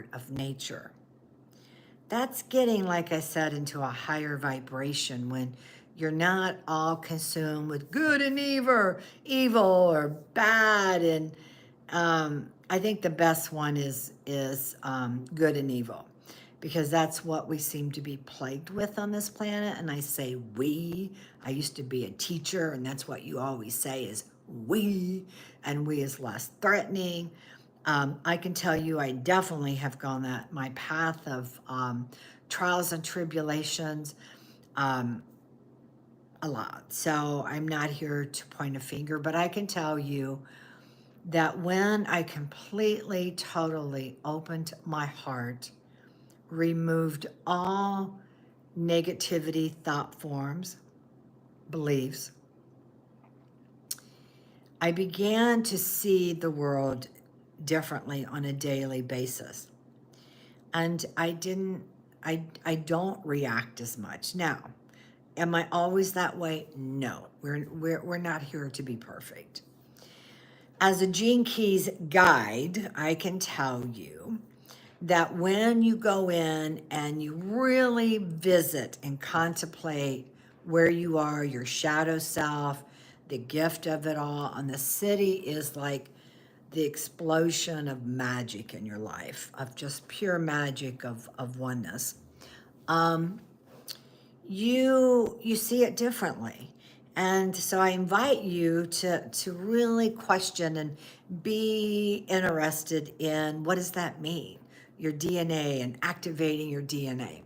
part of nature. That's getting, like I said, into a higher vibration when you're not all consumed with good and evil or bad. And I think the best one is good and evil, because that's what we seem to be plagued with on this planet. And I say we. I used to be a teacher, and that's what you always say is we, and we is less threatening. I can tell you I definitely have gone my path of trials and tribulations a lot. So I'm not here to point a finger, but I can tell you that when I completely, totally opened my heart, removed all negativity thought forms, beliefs, I began to see the world differently on a daily basis. And I don't react as much. Now, am I always that way? No, we're not here to be perfect. As a Gene Keys guide, I can tell you that when you go in and you really visit and contemplate where you are, your shadow self, the gift of it all, and the city is like the explosion of magic in your life, of just pure magic of oneness. You see it differently. And so I invite you to really question and be interested in, what does that mean? Your DNA and activating your DNA.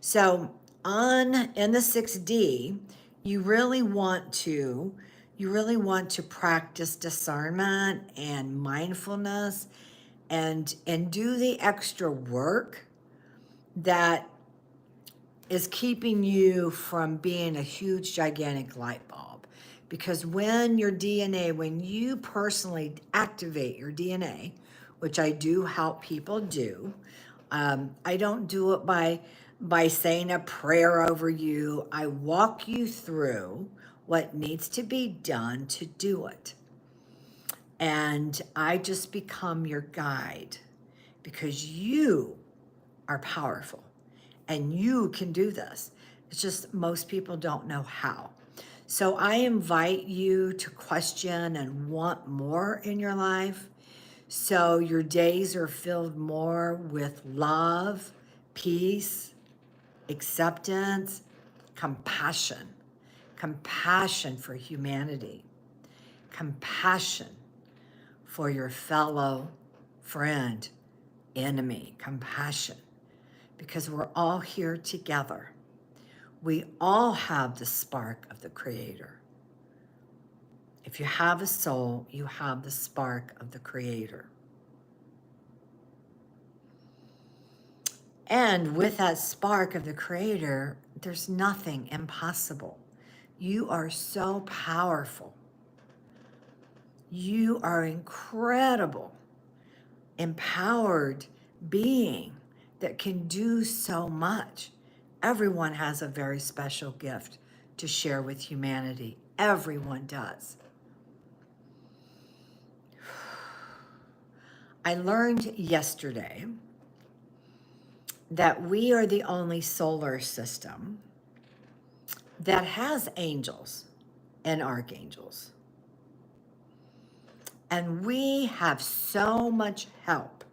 So in the 6D, you really want to practice discernment and mindfulness and do the extra work that is keeping you from being a huge, gigantic light bulb. Because when you personally activate your DNA, which I do help people do, I don't do it by saying a prayer over you. I walk you through what needs to be done to do it. And I just become your guide, because you are powerful. And you can do this. It's just most people don't know how. So I invite you to question and want more in your life, so your days are filled more with love, peace, acceptance, compassion for humanity, compassion for your fellow friend, enemy, compassion. Because we're all here together. We all have the spark of the Creator. If you have a soul, you have the spark of the Creator. And with that spark of the Creator, there's nothing impossible. You are so powerful. You are incredible, empowered being that can do so much. Everyone has a very special gift to share with humanity. Everyone does. I learned yesterday that we are the only solar system that has angels and archangels. And we have so much help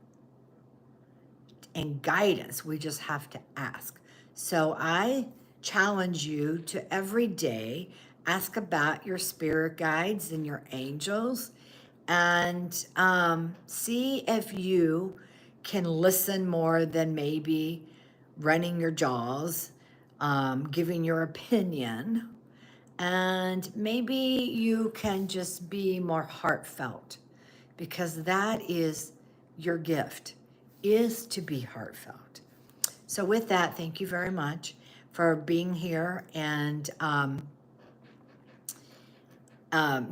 and guidance. We just have to ask. So I challenge you to every day ask about your spirit guides and your angels, and see if you can listen more than maybe running your jaws, giving your opinion, and maybe you can just be more heartfelt, because that is your gift, is to be heartfelt. So with that, thank you very much for being here, and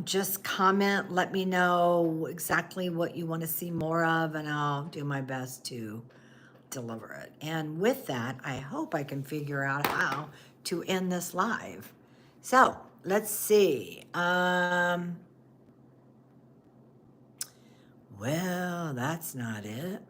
just comment, let me know exactly what you want to see more of, and I'll do my best to deliver it. And with that, I hope I can figure out how to end this live. So let's see. Well, that's not it.